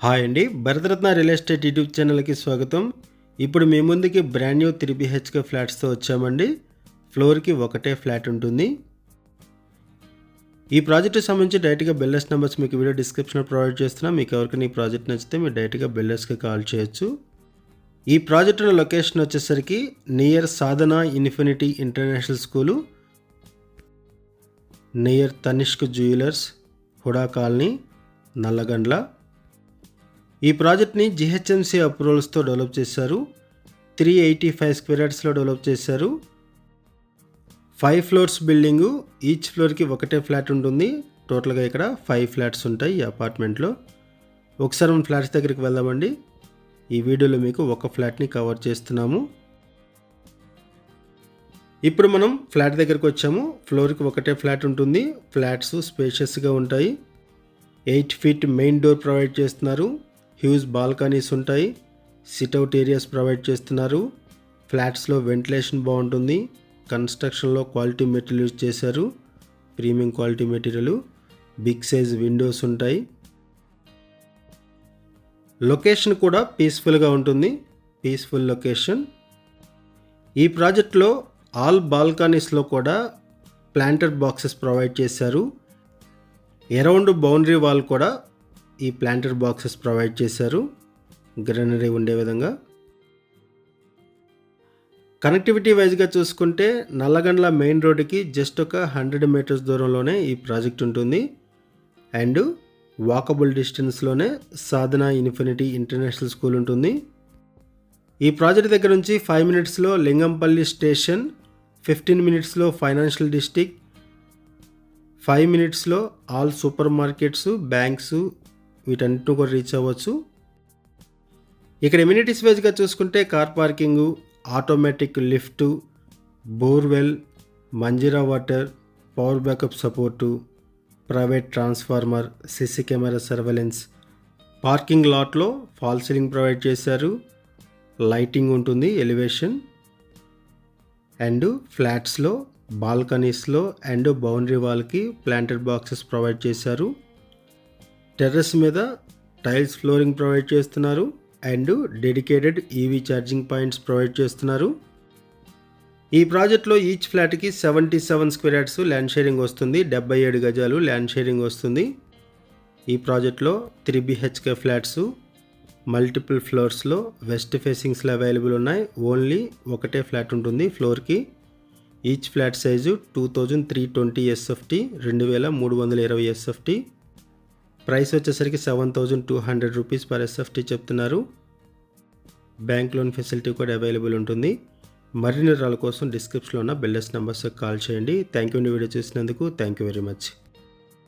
Hi అండి, Bharat Ratna real estate YouTube ఛానల్కి స్వాగతం. ఇప్పుడు మీ ముందుకి బ్రాండ్ న్యూ 3 BHK ఫ్లాట్స్తో వచ్చామండి. ఫ్లోర్కి ఒకటే ఫ్లాట్ ఉంటుంది. ఈ ప్రాజెక్ట్కి సంబంధించి డైరెక్ట్గా బిల్డర్స్ నెంబర్స్ మీకు వీడియో డిస్క్రిప్షన్లో ప్రొవైడ్ చేస్తున్నాం. మీకు ఎవరికైనా ఈ ప్రాజెక్ట్ నచ్చితే మీరు డైరెక్ట్గా బిల్డర్స్కి కాల్ చేయొచ్చు. ఈ ప్రాజెక్ట్ లొకేషన్ వచ్చేసరికి near Sadhana Infinity International School, near Tanishq jewellers, HUDA Colony, Nallagandla. ఈ ప్రాజెక్ట్ని GHMC అప్రూవల్స్తో డెవలప్ చేశారు. 385 స్క్వేర్ యార్డ్స్లో డెవలప్ చేశారు. 5 ఫ్లోర్స్ బిల్డింగు, ఈచ్ ఫ్లోర్కి ఒకటే ఫ్లాట్ ఉంటుంది. టోటల్గా ఇక్కడ 5 ఫ్లాట్స్ ఉంటాయి ఈ అపార్ట్మెంట్లో. ఒకసారి మనం ఫ్లాట్స్ దగ్గరికి వెళ్దామండి. ఈ వీడియోలో మీకు ఒక ఫ్లాట్ని కవర్ చేస్తున్నాము. ఇప్పుడు మనం ఫ్లాట్ దగ్గరికి వచ్చాము. ఫ్లోర్కి ఒకటే ఫ్లాట్ ఉంటుంది. ఫ్లాట్స్ స్పేషియస్గా ఉంటాయి. 8 ఫీట్ మెయిన్ డోర్ ప్రొవైడ్ చేస్తున్నారు. హ్యూజ్ బాల్కనీస్ ఉంటాయి. సిట్అవుట్ ఏరియాస్ ప్రొవైడ్ చేస్తున్నారు. ఫ్లాట్స్లో వెంటిలేషన్ బాగుంటుంది. కన్స్ట్రక్షన్లో క్వాలిటీ మెటీరియల్ యూజ్ చేశారు. Premium quality material. Big size windows ఉంటాయి. లొకేషన్ కూడా పీస్ఫుల్గా ఉంటుంది. Peaceful location. ఈ ప్రాజెక్ట్లో ఆల్ బాల్కనీస్లో కూడా ప్లాంటర్ బాక్సెస్ ప్రొవైడ్ చేశారు. అరౌండ్ బౌండరీ వాల్ కూడా ఈ ప్లాంటర్ బాక్సెస్ ప్రొవైడ్ చేశారు, గ్రీనరీ ఉండే విధంగా. కనెక్టివిటీ వైజ్గా చూసుకుంటే నల్లగండ్ల మెయిన్ రోడ్డుకి జస్ట్ ఒక 100 మీటర్స్ దూరంలోనే ఈ ప్రాజెక్ట్ ఉంటుంది. అండ్ వాకబుల్ డిస్టెన్స్లోనే సాధన ఇన్ఫినిటీ ఇంటర్నేషనల్ స్కూల్ ఉంటుంది. ఈ ప్రాజెక్ట్ దగ్గర నుంచి 5 మినిట్స్లో లింగంపల్లి స్టేషన్, 15 మినిట్స్లో ఫైనాన్షియల్ డిస్ట్రిక్ట్, 5 మినిట్స్లో ఆల్ సూపర్ మార్కెట్స్, బ్యాంక్స్ వీటన్నిటిని కూడా రీచ్ అవ్వచ్చు. ఇక్కడ ఎమ్యూనిటీస్ వైజ్గా చూసుకుంటే car parking, automatic lift, borewell, Manjira water, power backup support, private transformer, CC camera surveillance, parking లాట్లో ఫాల్ సీలింగ్ ప్రొవైడ్ చేశారు. లైటింగ్ ఉంటుంది, ఎలివేషన్. అండ్ ఫ్లాట్స్లో బాల్కనీస్లో అండ్ బౌండరీ వాల్కి ప్లాంటెడ్ బాక్సెస్ ప్రొవైడ్ చేశారు. టెర్రస్ మీద టైల్స్ ఫ్లోరింగ్ ప్రొవైడ్ చేస్తున్నారు. And dedicated EV charging points provide చేస్తున్నారు. ఈ ప్రాజెక్ట్లో ఈచ్ ఫ్లాట్కి 77 స్క్వేర్ యార్డ్స్ ల్యాండ్ షేరింగ్ వస్తుంది. 77 గజాలు ల్యాండ్ షేరింగ్ వస్తుంది. ఈ ప్రాజెక్ట్లో 3 BHK ఫ్లాట్స్ మల్టిపుల్ ఫ్లోర్స్లో వెస్ట్ ఫేసింగ్స్లో అవైలబుల్ ఉన్నాయి. ఓన్లీ ఒకటే ఫ్లాట్ ఉంటుంది ఫ్లోర్కి. Each flat size 2320 SFT, 2320 SFT. Price వచ్చేసరికి 7200 రూపీస్ పర్ SFT చెప్తున్నారు. బ్యాంక్ లోన్ ఫెసిలిటీ కూడా అవైలబుల్ ఉంటుంది. మరిన్ని వివరాల కోసం డిస్క్రిప్షన్లో ఉన్న బిల్డర్స్ నెంబర్స్కి కాల్ చేయండి. థ్యాంక్ యూ అండి వీడియో చూసినందుకు. Thank you very much.